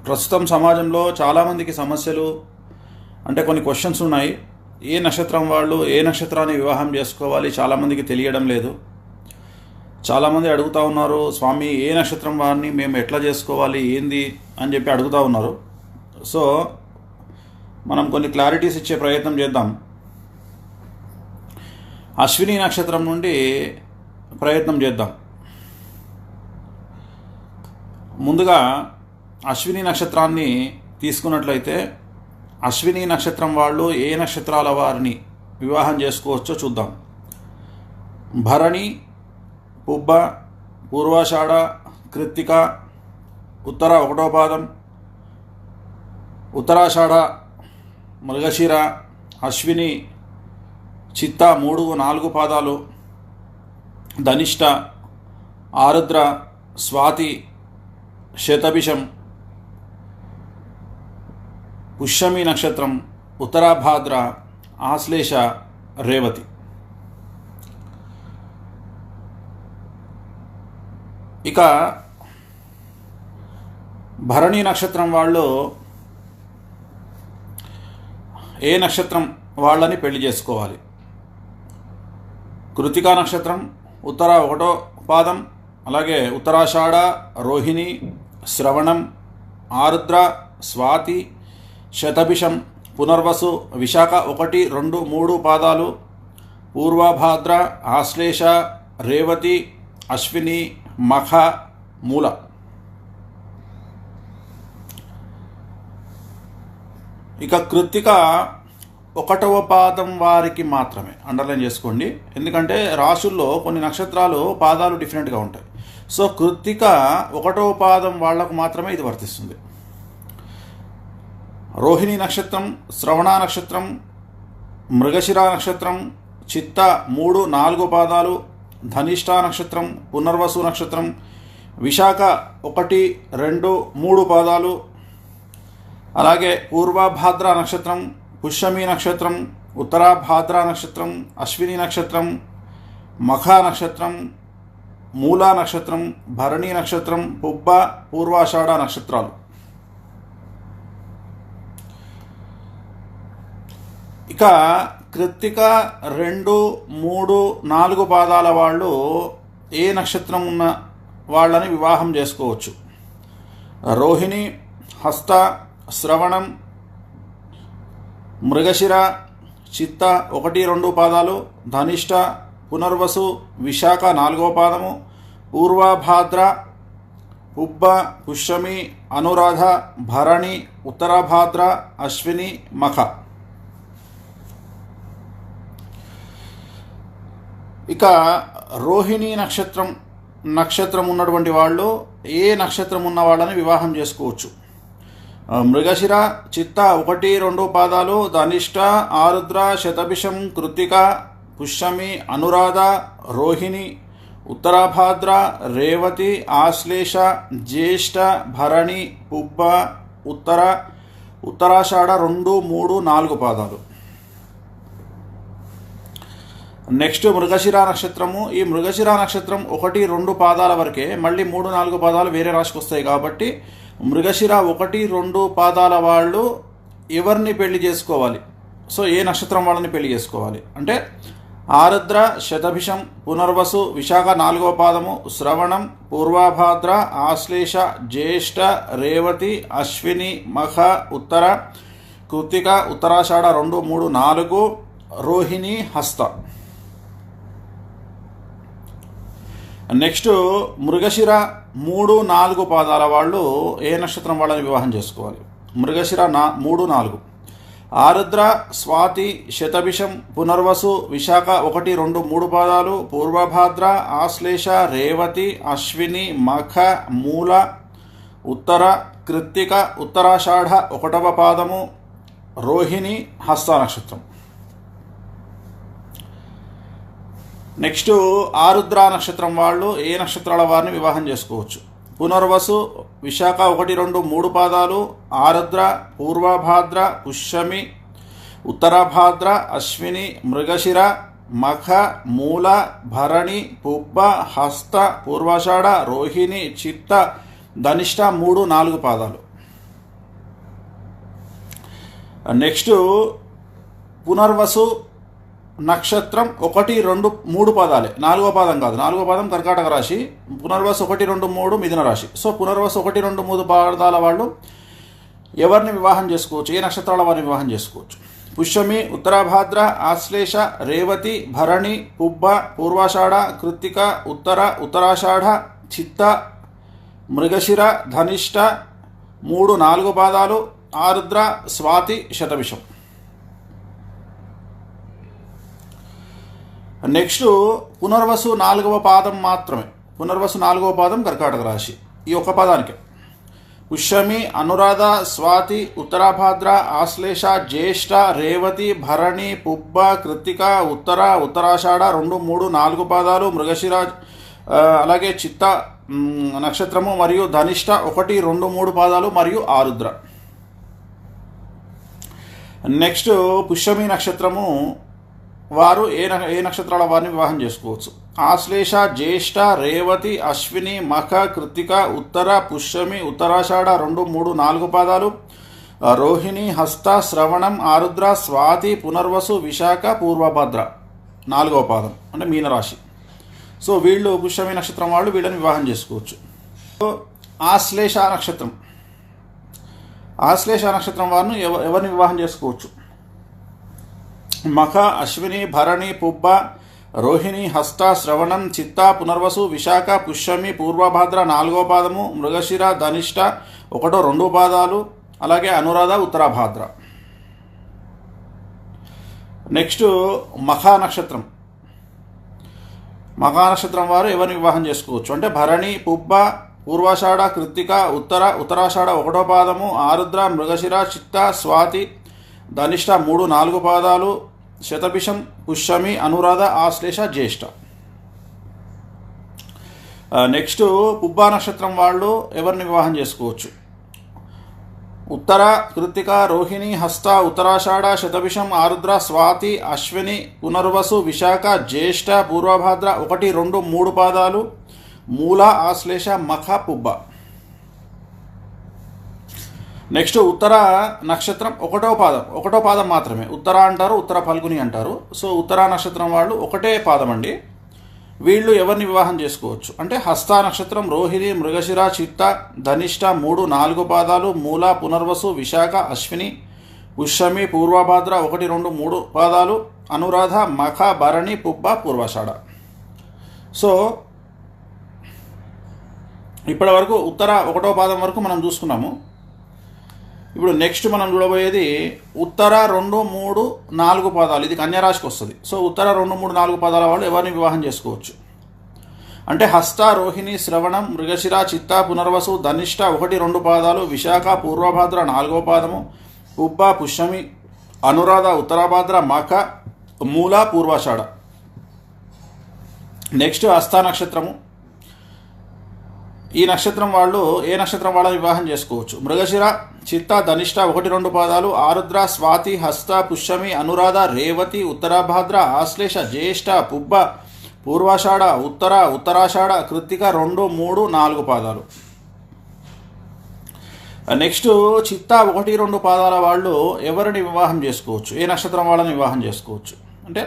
ప్రస్తుతం సమాజంలో చాలామందికి సమస్యలు అంటే కొన్ని క్వశ్చన్స్ ఉన్నాయి. ఏ నక్షత్రం వాళ్ళు ఏ నక్షత్రాన్ని వివాహం చేసుకోవాలి చాలామందికి తెలియడం లేదు. చాలామంది అడుగుతూ ఉన్నారు, స్వామి ఏ నక్షత్రం వారిని మేము ఎట్లా చేసుకోవాలి ఏంది అని చెప్పి అడుగుతూ ఉన్నారు. సో మనం కొన్ని క్లారిటీస్ ఇచ్చే ప్రయత్నం చేద్దాం. అశ్విని నక్షత్రం నుండి ప్రయత్నం చేద్దాం. ముందుగా అశ్విని నక్షత్రాన్ని తీసుకున్నట్లయితే అశ్విని నక్షత్రం వాళ్ళు ఏ నక్షత్రాల వారిని వివాహం చేసుకోవచ్చో చూద్దాం. భరణి, పుబ్బ, పూర్వాషాఢ, కృత్తిక, ఉత్తర 1వ పాదం, ఉత్తరాషాఢ, మృగశిర, అశ్విని, చిత్త 3, 4 పాదాలు, ధనిష్ట, ఆరుద్ర, స్వాతి, శతభిషం, పుష్యమి నక్షత్రం, ఉత్తరాభాద్ర, ఆశ్లేష, రేవతి. ఇక భరణి నక్షత్రం వాళ్ళు ఏ నక్షత్రం వాళ్ళని పెళ్లి చేసుకోవాలి? కృతికా నక్షత్రం, ఉత్తర 1వ పాదం, అలాగే ఉత్తరాషాఢ, రోహిణి, శ్రవణం, ఆరుద్ర, స్వాతి, శతభిషం, పునర్వసు, విశాఖ 1, 2, 3 పాదాలు, పూర్వభాద్ర, ఆశ్లేష, రేవతి, అశ్విని, మఖ, మూల. ఇక కృత్తిక 1వ పాదం వారికి మాత్రమే అండర్లైన్ చేసుకోండి, ఎందుకంటే రాశుల్లో కొన్ని నక్షత్రాలు పాదాలు డిఫరెంట్గా ఉంటాయి. సో కృత్తిక 1వ పాదం వాళ్లకు మాత్రమే ఇది వర్తిస్తుంది. రోహిణి నక్షత్రం, శ్రవణ నక్షత్రం, మృగశిర నక్షత్రం, చిత్త 3, 4 పాదాలు, ధనిష్ట నక్షత్రం, పునర్వసు నక్షత్రం, విశాఖ 1, 2, 3 పాదాలు, అలాగే పూర్వభాద్ర నక్షత్రం, పుష్యమి నక్షత్రం, ఉత్తరాభాద్ర నక్షత్రం, అశ్విని నక్షత్రం, మఖ నక్షత్రం, మూల నక్షత్రం, భరణి నక్షత్రం, పుబ్బ, పూర్వాషాఢ నక్షత్రాలు. ఇక కృత్తిక 2, 3, 4 పాదాల వాళ్ళు ఏ నక్షత్రం ఉన్న వాళ్ళని వివాహం చేసుకోవచ్చు? రోహిణి, హస్త, శ్రవణం, మృగశిర, చిత్త 1, 2 పాదాలు, ధనిష్ట, పునర్వసు, విశాఖ 4వ పాదము, పూర్వభాద్ర, పుబ్బ, పుష్యమి, అనురాధ, భరణి, ఉత్తరాభాద్ర, అశ్విని, మఖ. ఇక రోహిణి నక్షత్రం ఉన్నటువంటి వాళ్ళు ఏ నక్షత్రం ఉన్న వాళ్ళని వివాహం చేసుకోవచ్చు? మృగశిర, చిత్త 1, 2 పాదాలు, ధనిష్ట, ఆరుద్ర, శతభిషం, కృత్తిక, పుష్యమి, అనురాధ, రోహిణి, ఉత్తరాభాద్ర, రేవతి, ఆశ్లేష, జ్యేష్ఠ, భరణి, పుబ్బ, ఉత్తరాషాఢ 2, 3, 4 పాదాలు. నెక్స్ట్ మృగశిర నక్షత్రము. ఈ మృగశిర నక్షత్రం 1, 2 పాదాల వరకే, మళ్ళీ 3, 4 పాదాలు వేరే రాశికి వస్తాయి. కాబట్టి మృగశిర 1, 2 పాదాల వాళ్ళు ఎవరిని పెళ్లి చేసుకోవాలి? సో ఏ నక్షత్రం వాళ్ళని పెళ్లి చేసుకోవాలి అంటే ఆరుద్ర, శతభిషం, పునర్వసు, విశాఖ 4వ పాదము, శ్రవణం, పూర్వభాద్ర, ఆశ్లేష, జ్యేష్ఠ, రేవతి, అశ్విని, మఖ, ఉత్తర, కృత్తిక, ఉత్తరాషాఢ 2, 3, 4, రోహిణి, హస్త. నెక్స్ట్ మృగశిర 3, 4 పాదాల వాళ్ళు ఏ నక్షత్రం వాళ్ళని వివాహం చేసుకోవాలి? మృగశిర 3, 4, ఆరుద్ర, స్వాతి, శతభిషం, పునర్వసు, విశాఖ 1, 2, 3 పాదాలు, పూర్వభాద్ర, ఆశ్లేష, రేవతి, అశ్విని, మఖ, మూల, ఉత్తర, కృత్తిక, ఉత్తరాషాఢ 1వ పాదము, రోహిణి, హస్త నక్షత్రం. నెక్స్ట్ ఆరుద్ర నక్షత్రం వాళ్ళు ఏ నక్షత్రాల వారిని వివాహం చేసుకోవచ్చు? పునర్వసు, విశాఖ 1, 2, 3 పాదాలు, ఆరుద్ర, పూర్వభాద్ర, పుష్యమి, ఉత్తరాభాద్ర, అశ్విని, మృగశిర, మఖ, మూల, భరణి, పుబ్బ, హస్త, పూర్వాషాఢ, రోహిణి, చిత్త, ధనిష్ట 3, 4 పాదాలు. నెక్స్ట్ పునర్వసు నక్షత్రం 1, 2, 3 పాదాలే, 4వ పాదం కాదు. 4వ పాదం కర్కాటక రాశి, పునర్వసు 1, 2, 3 మిథున రాశి. సో పునర్వసు 1, 2, 3 పాదాల వాళ్ళు ఎవరిని వివాహం చేసుకోవచ్చు, ఏ నక్షత్రాల వారిని వివాహం చేసుకోవచ్చు? పుష్యమి, ఉత్తరాభాద్ర, ఆశ్లేష, రేవతి, భరణి, పుబ్బ, పూర్వాషాఢ, కృత్తిక, ఉత్తరాషాఢ, చిత్త, మృగశిర, ధనిష్ట 3, 4 పాదాలు, ఆరుద్ర, స్వాతి, శతభిషం. నెక్స్ట్ పునర్వసు 4వ పాదం మాత్రమే. పునర్వసు 4వ పాదం కర్కాటక రాశి, ఈ ఒక్క పాదానికే. పుష్యమి, అనురాధ, స్వాతి, ఉత్తరాభాద్ర, ఆశ్లేష, జ్యేష్ఠ, రేవతి, భరణి, పుబ్బ, కృత్తిక, ఉత్తరాషాఢ 2, 3, 4 పాదాలు, మృగశిర, అలాగే చిత్త నక్షత్రము మరియు ధనిష్ట 1, 2, 3 పాదాలు మరియు ఆరుద్ర. నెక్స్ట్ పుష్యమి నక్షత్రము వారు ఏ నక్షత్రాల వారిని వివాహం చేసుకోవచ్చు? ఆశ్లేష, జ్యేష్ఠ, రేవతి, అశ్విని, మఖ, కృత్తిక, పుష్యమి, ఉత్తరాషాఢ 2, 3, 4 పాదాలు, రోహిణి, హస్త, శ్రవణం, ఆరుద్ర, స్వాతి, పునర్వసు, విశాఖ, పూర్వభద్ర 4వ పాదం అంటే మీనరాశి. సో వీళ్ళు పుష్యమి నక్షత్రం వాళ్ళు వీళ్ళని వివాహం చేసుకోవచ్చు. ఆశ్లేష నక్షత్రం, ఆశ్లేష నక్షత్రం వారిని ఎవరిని వివాహం చేసుకోవచ్చు? మఖ, అశ్విని, భరణి, పుబ్బ, రోహిణి, హస్త, శ్రవణం, చిత్త, పునర్వసు, విశాఖ, పుష్యమి, పూర్వభాద్ర 4వ పాదము, మృగశిర, ధనిష్ట 1, 2 పాదాలు, అలాగే అనురాధ, ఉత్తరాభాద్ర. నెక్స్ట్ మఖా నక్షత్రం. మఖా నక్షత్రం వారు ఎవరిని వివాహం చేసుకోవచ్చు అంటే భరణి, పుబ్బ, పూర్వాషాఢ, కృత్తిక, ఉత్తరాషాఢ 1వ పాదము, ఆరుద్ర, మృగశిర, చిత్త, స్వాతి, ధనిష్ట 3, 4 పాదాలు, శతభిషం, పుష్యమి, అనురాధ, ఆశ్లేష, జ్యేష్ఠ. నెక్స్ట్ పుబ్బా నక్షత్రం వాళ్ళు ఎవరిని వివాహం చేసుకోవచ్చు? ఉత్తర, కృత్తిక, రోహిణి, హస్త, ఉత్తరాషాఢ, శతభిషం, ఆరుద్ర, స్వాతి, అశ్విని, పునర్వసు, విశాఖ, జ్యేష్ఠ, పూర్వభాద్ర 1, 2, 3 పాదాలు, మూల, ఆశ్లేష, మఖ, పుబ్బ. నెక్స్ట్ ఉత్తర నక్షత్రం 1వ పాదం మాత్రమే. ఉత్తర అంటారు, ఉత్తర ఫల్గుని అంటారు. సో ఉత్తర నక్షత్రం వాళ్ళు 1 పాదం అండి. వీళ్ళు ఎవరిని వివాహం చేసుకోవచ్చు అంటే హస్త నక్షత్రం, రోహిణి, మృగశిర, చిత్త, ధనిష్ట 3, 4 పాదాలు, మూల, పునర్వసు, విశాఖ, అశ్విని, పుష్యమి, పూర్వభాద్ర 1, 2, 3 పాదాలు, అనురాధ, మఖ, భరణి, పుబ్బ, పూర్వాషాఢ. సో ఇప్పటి వరకు ఉత్తర 1వ పాదం వరకు మనం చూసుకున్నాము. ఇప్పుడు నెక్స్ట్ మనం చూడబోయేది ఉత్తర 2, 3, 4 పాదాలు. ఇది కన్యారాశికి వస్తుంది. సో ఉత్తర 2, 3, 4 పాదాల వాళ్ళు ఎవరిని వివాహం చేసుకోవచ్చు అంటే హస్త, రోహిణి, శ్రవణం, మృగశిర, చిత్త, పునర్వసు, ధనిష్ట 1, 2 పాదాలు, విశాఖ, పూర్వభాద్ర 4వ పాదము, పుబ్బ, పుష్యమి, అనురాధ, ఉత్తరాభాద్ర, మఖ, మూల, పూర్వాషాఢ. నెక్స్ట్ హస్త నక్షత్రము. ఈ నక్షత్రం వాళ్ళు ఏ నక్షత్రం వాళ్ళని వివాహం చేసుకోవచ్చు? మృగశిర, చిత్త, ధనిష్ట 1, 2 పాదాలు, ఆరుద్ర, స్వాతి, హస్త, పుష్యమి, అనురాధ, రేవతి, ఉత్తరాభాద్ర, ఆశ్లేష, జ్యేష్ఠ, పుబ్బ, పూర్వాషాఢ, ఉత్తరాషాఢ, కృత్తిక 2, 3, 4 పాదాలు. నెక్స్ట్ చిత్త 1, 2 పాదాల వాళ్ళు ఎవరిని వివాహం చేసుకోవచ్చు? ఏ నక్షత్రం వాళ్ళని వివాహం చేసుకోవచ్చు అంటే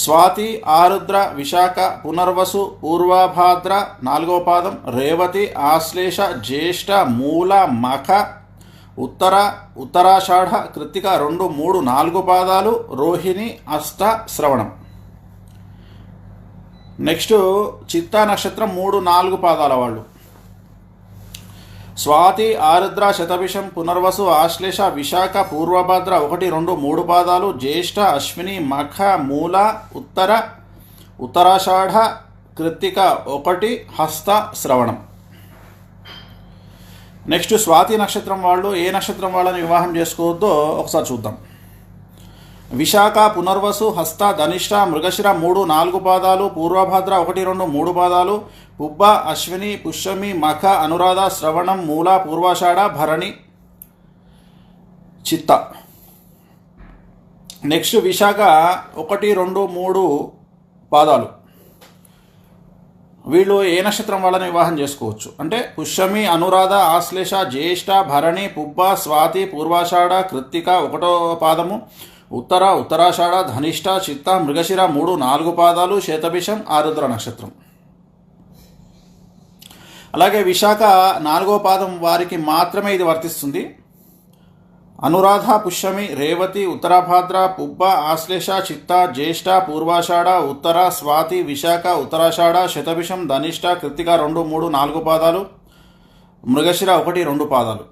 స్వాతి, ఆరుద్ర, విశాఖ, పునర్వసు, పూర్వభాద్ర 4వ పాదం, రేవతి, ఆశ్లేష, జ్యేష్ఠ, మూల, మఖ, ఉత్తరాషాఢ, కృత్తిక 2, 3, 4 పాదాలు, రోహిణి, హస్త, శ్రవణం. నెక్స్ట్ చిత్తా నక్షత్రం 3, 4 పాదాల వాళ్ళు స్వాతి, ఆరుద్ర, శతభిషం, పునర్వసు, ఆశ్లేష, విశాఖ, పూర్వభద్ర 1, 2, 3 పాదాలు, జ్యేష్ఠ, అశ్విని, మఖ, మూల, ఉత్తరాషాఢ, కృత్తిక 1, హస్త, శ్రవణం. నెక్స్ట్ స్వాతి నక్షత్రం వాళ్ళు ఏ నక్షత్రం వాళ్ళని వివాహం చేసుకోవద్దో ఒకసారి చూద్దాం. విశాఖ, పునర్వసు, హస్త, ధనిష్ట, మృగశిర 3, 4 పాదాలు, పూర్వభద్ర 1, 2, 3 పాదాలు, పుబ్బ, అశ్విని, పుష్యమి, మఖ, అనురాధ, శ్రవణం, మూల, పూర్వాషాఢ, భరణి, చిత్త. నెక్స్ట్ విశాఖ 1, 2, 3 పాదాలు, వీళ్ళు ఏ నక్షత్రం వాళ్ళని వివాహం చేసుకోవచ్చు అంటే పుష్యమి, అనురాధ, ఆశ్లేష, జ్యేష్ఠ, భరణి, పుబ్బ, స్వాతి, పూర్వాషాఢ, కృత్తిక 1వ పాదము, ఉత్తర, ఉత్తరాషాఢ, ధనిష్ట, చిత్త, మృగశిర 3, 4 పాదాలు, శతభిషం, ఆరుద్ర నక్షత్రం. అలాగే విశాఖ 4వ పాదం వారికి మాత్రమే ఇది వర్తిస్తుంది. అనురాధ, పుష్యమి, రేవతి, ఉత్తరాభాద్ర, పుబ్బ, ఆశ్లేష, చిత్త, జ్యేష్ఠ, పూర్వాషాఢ, ఉత్తర, స్వాతి, విశాఖ, ఉత్తరాషాఢ, శతభిషం, ధనిష్ట, కృత్తిక 2, 3, 4 పాదాలు, మృగశిర 1, 2 పాదాలు.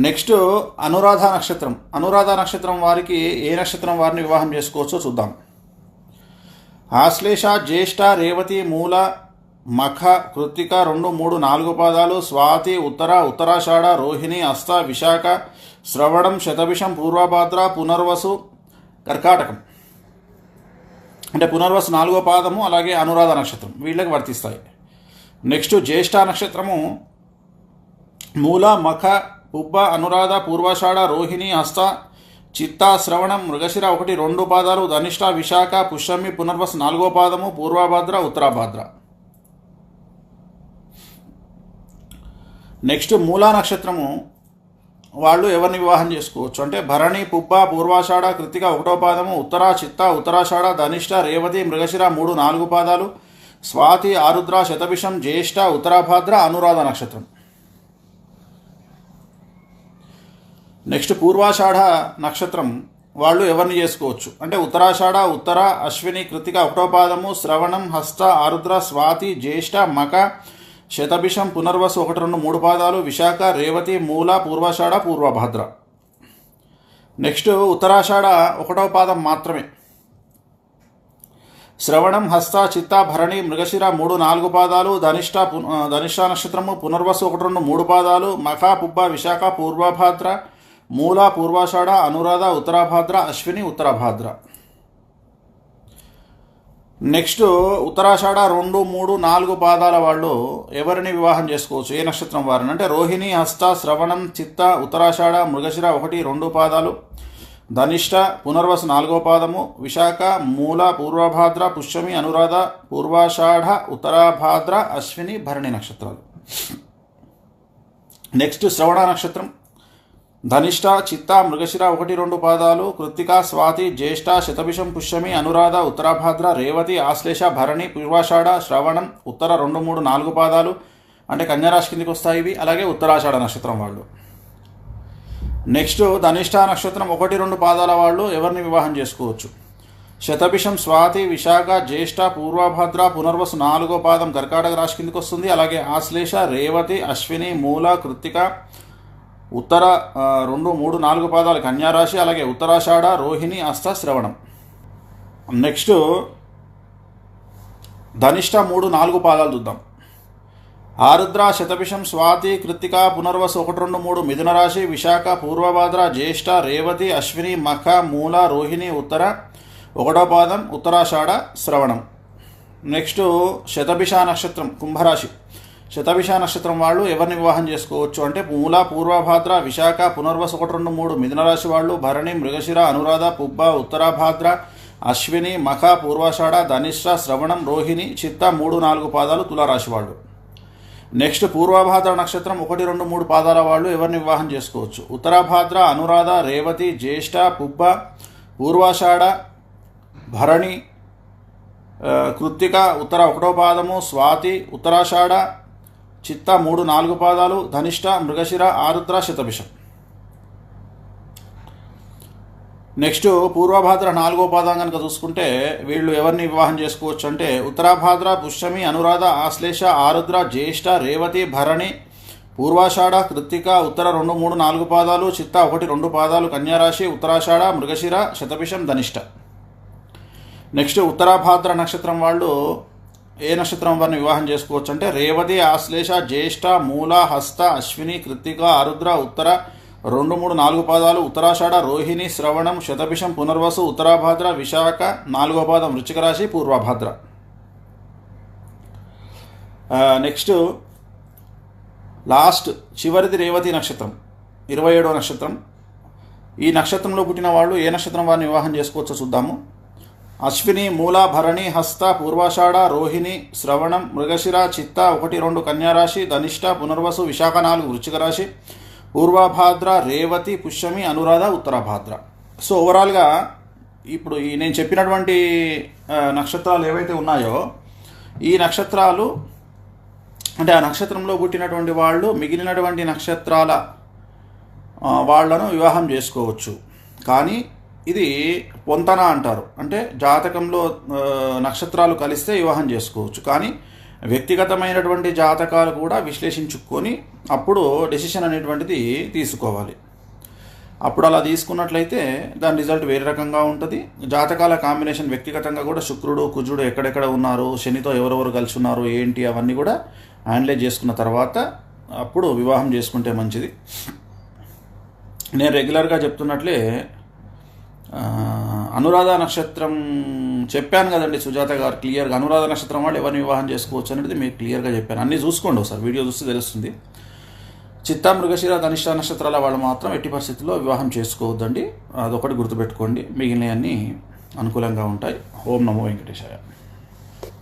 నెక్స్ట్ అనురాధ నక్షత్రం. అనురాధ నక్షత్రం వారికి ఏ నక్షత్రం వారిని వివాహం చేసుకోవచ్చో చూద్దాం. ఆశ్లేష, జ్యేష్ఠ, రేవతి, మూల, మఖ, కృత్తిక 2, 3, 4 పాదాలు, స్వాతి, ఉత్తర, ఉత్తరాషాఢ, రోహిణి, హస్త, విశాఖ, శ్రవణం, శతభిషం, పూర్వభాద్ర, పునర్వసు, కర్కాటకం. అంటే పునర్వసు 4వ పాదము, అలాగే అనురాధ నక్షత్రం వీళ్ళకి వర్తిస్తాయి. నెక్స్ట్ జ్యేష్ఠ నక్షత్రము మూల, మఖ, పుబ్బ, అనురాధ, పూర్వాషాఢ, రోహిణి, హస్త, చిత్త, శ్రవణం, మృగశిర 1, 2 పాదాలు, ధనిష్ట, విశాఖ, పుష్యమి, పునర్వసు 4వ పాదము, పూర్వభాద్ర, ఉత్తరాభాద్ర. నెక్స్ట్ మూలా నక్షత్రము వాళ్ళు ఎవరిని వివాహం చేసుకోవచ్చు అంటే భరణి, పుబ్బ, పూర్వాషాఢ, కృత్తిక 1వ పాదము, ఉత్తర, చిత్త, ఉత్తరాషాఢ, ధనిష్ట, రేవతి, మృగశిర 3, 4 పాదాలు, స్వాతి, ఆరుద్ర, శతభిషం, జ్యేష్ఠ, ఉత్తరాభాద్ర, అనురాధ నక్షత్రం. నెక్స్ట్ పూర్వాషాఢ నక్షత్రం వాళ్ళు ఎవరిని చేసుకోవచ్చు అంటే ఉత్తరాషాఢ, ఉత్తర, అశ్విని, కృత్తిక 1వ పాదము, శ్రవణం, హస్త, ఆరుద్ర, స్వాతి, జ్యేష్ఠ, మఖ, శతభిషం, పునర్వసు 1, 2, 3 పాదాలు, విశాఖ, రేవతి, మూల, పూర్వాషాఢ, పూర్వభాద్ర. నెక్స్ట్ ఉత్తరాషాఢ 1వ పాదం మాత్రమే. శ్రవణం, హస్త, చిత్త, భరణి, మృగశిర 3, 4 పాదాలు, ధనిష్ట నక్షత్రము, పునర్వసు 1, 2, 3 పాదాలు, మఖ, పుబ్బ, విశాఖ, పూర్వభాద్ర, మూల, పూర్వాషాఢ, అనురాధ, ఉత్తరాభాద్ర, అశ్విని, ఉత్తరాభాద్ర. నెక్స్ట్ ఉత్తరాషాఢ 2, 3, 4 పాదాల వాళ్ళు ఎవరిని వివాహం చేసుకోవచ్చు ఏ నక్షత్రం వారిని అంటే రోహిణి, హస్త, శ్రవణం, చిత్త, ఉత్తరాషాఢ, మృగశిర 1, 2 పాదాలు, ధనిష్ట, పునర్వసు 4వ పాదము, విశాఖ, మూల, పూర్వభాద్ర, పుష్యమి, అనురాధ, పూర్వాషాఢ, ఉత్తరాభాద్ర, అశ్విని, భరణి నక్షత్రాలు. నెక్స్ట్ శ్రవణ నక్షత్రం ధనిష్ట, చిత్త, మృగశిర 1, 2 పాదాలు, కృత్తిక, స్వాతి, జ్యేష్ఠ, శతభిషం, పుష్యమి, అనురాధ, ఉత్తరాభాద్ర, రేవతి, ఆశ్లేష, భరణి, పూర్వాషాఢ, శ్రవణం, ఉత్తర 2, 3, 4 పాదాలు అంటే కన్యారాశి కిందకి వస్తాయి ఇవి. అలాగే ఉత్తరాషాఢ నక్షత్రం వాళ్ళు. నెక్స్ట్ ధనిష్ట నక్షత్రం 1, 2 పాదాల వాళ్ళు ఎవరిని వివాహం చేసుకోవచ్చు శతభిషం, స్వాతి, విశాఖ, జ్యేష్ఠ, పూర్వభాద్ర, పునర్వసు 4వ పాదం కర్కాటక రాశి కిందకి వస్తుంది. అలాగే ఆశ్లేష, రేవతి, అశ్విని, మూల, కృత్తిక, ఉత్తర 2, 3, 4 పాదాలు కన్యారాశి. అలాగే ఉత్తరాషాఢ, రోహిణి, హస్త, శ్రవణం. నెక్స్ట్ ధనిష్ట 3, 4 పాదాలు చూద్దాం. ఆరుద్ర, శతభిషం, స్వాతి, కృత్తిక, పునర్వసు 1, 2, 3 మిథున రాశి, విశాఖ, పూర్వభాద్ర, జ్యేష్ఠ, రేవతి, అశ్విని, మఖ, మూల, రోహిణి, ఉత్తర 1వ పాదం, ఉత్తరాషాఢ, శ్రవణం. నెక్స్ట్ శతభిష నక్షత్రం కుంభరాశి. శతభిష నక్షత్రం వాళ్ళు ఎవరిని వివాహం చేసుకోవచ్చు అంటే మూల, పూర్వభాద్ర, విశాఖ, పునర్వసు 1, 2, 3 మిథున రాశి వాళ్ళు, భరణి, మృగశిర, అనురాధ, పుబ్బ, ఉత్తరాభాద్ర, అశ్విని, మఖ, పూర్వాషాఢ, ధనిష్ట, శ్రవణం, రోహిణి, చిత్త 3, 4 పాదాలు తులారాశి వాళ్ళు. నెక్స్ట్ పూర్వభాద్ర నక్షత్రం 1, 2, 3 పాదాల వాళ్ళు ఎవరిని వివాహం చేసుకోవచ్చు ఉత్తరాభాద్ర, అనురాధ, రేవతి, జ్యేష్ఠ, పుబ్బ, పూర్వాషాఢ, భరణి, కృత్తిక, ఉత్తర 1వ పాదము, స్వాతి, ఉత్తరాషాఢ, చిత్త 3, 4 పాదాలు, ధనిష్ట, మృగశిర, ఆరుద్ర, శతభిషం. నెక్స్ట్ పూర్వభాద్ర 4వ పాదం కనుక చూసుకుంటే వీళ్ళు ఎవరిని వివాహం చేసుకోవచ్చు అంటే ఉత్తరాభాద్ర, పుష్యమి, అనురాధ, ఆశ్లేష, ఆరుద్ర, జ్యేష్ఠ, రేవతి, భరణి, పూర్వాషాఢ, కృత్తిక, ఉత్తర 2, 3, 4 పాదాలు, చిత్త 1, 2 పాదాలు కన్యారాశి, ఉత్తరాషాఢ, మృగశిర, శతభిషం, ధనిష్ట. నెక్స్ట్ ఉత్తరాభాద్ర నక్షత్రం వాళ్ళు ఏ నక్షత్రం వారిని వివాహం చేసుకోవచ్చు అంటే రేవతి, ఆశ్లేష, జ్యేష్ఠ, మూల, హస్త, అశ్విని, కృత్తిక, ఆరుద్ర, ఉత్తర 2, 3, 4 పాదాలు, ఉత్తరాషాఢ, రోహిణి, శ్రవణం, శతభిషం, పునర్వసు, ఉత్తరాభాద్ర, విశాఖ 4వ పాదం, వృశ్చిక రాశి, పూర్వభాద్ర. నెక్స్ట్ లాస్ట్ చివరిది రేవతి నక్షత్రం 27వ నక్షత్రం. ఈ నక్షత్రంలో పుట్టిన వాళ్ళు ఏ నక్షత్రం వారిని వివాహం చేసుకోవచ్చో చూద్దాము. అశ్విని, మూల, భరణి, హస్త, పూర్వాషాఢ, రోహిణి, శ్రవణం, మృగశిర, చిత్త 1-2 కన్యారాశి, ధనిష్ట, పునర్వసు, విశాఖ 4 వృశ్చిక రాశి, పూర్వభాద్ర, రేవతి, పుష్యమి, అనురాధ, ఉత్తరభాద్ర. సో ఓవరాల్గా ఇప్పుడు ఈ నేను చెప్పినటువంటి నక్షత్రాలు ఏవైతే ఉన్నాయో ఈ నక్షత్రాలు అంటే ఆ నక్షత్రంలో పుట్టినటువంటి వాళ్ళు మిగిలినటువంటి నక్షత్రాల వాళ్లను వివాహం చేసుకోవచ్చు. కానీ ఇది పొంతన అంటారు, అంటే జాతకంలో నక్షత్రాలు కలిస్తే వివాహం చేసుకోవచ్చు. కానీ వ్యక్తిగతమైనటువంటి జాతకాలు కూడా విశ్లేషించుకొని అప్పుడు డెసిషన్ అనేటువంటిది తీసుకోవాలి. అప్పుడు అలా తీసుకున్నట్లయితే దాని రిజల్ట్ వేరే రకంగా ఉంటుంది. జాతకాల కాంబినేషన్ వ్యక్తిగతంగా కూడా శుక్రుడు, కుజుడు ఎక్కడెక్కడ ఉన్నారు, శనితో ఎవరెవరు కలిసి ఉన్నారు ఏంటి అవన్నీ కూడా అనలైజ్ చేసుకున్న తర్వాత అప్పుడు వివాహం చేసుకుంటే మంచిది. నేను రెగ్యులర్గా చెప్తున్నట్లే అనురాధ నక్షత్రం చెప్పాను కదండి సుజాత గారు క్లియర్గా. అనురాధ నక్షత్రం వాళ్ళు ఎవరిని వివాహం చేసుకోవచ్చు అనేది మీకు క్లియర్గా చెప్పాను. అన్నీ చూసుకోండి ఒకసారి, వీడియో చూస్తే తెలుస్తుంది. చిత్త, మృగశిర, ధనిష్ట నక్షత్రాల వాళ్ళు మాత్రం ఎట్టి పరిస్థితుల్లో వివాహం చేసుకోవద్దండి. అదొకటి గుర్తుపెట్టుకోండి, మిగిలినవన్నీ అనుకూలంగా ఉంటాయి. ఓం నమో వెంకటేశాయ.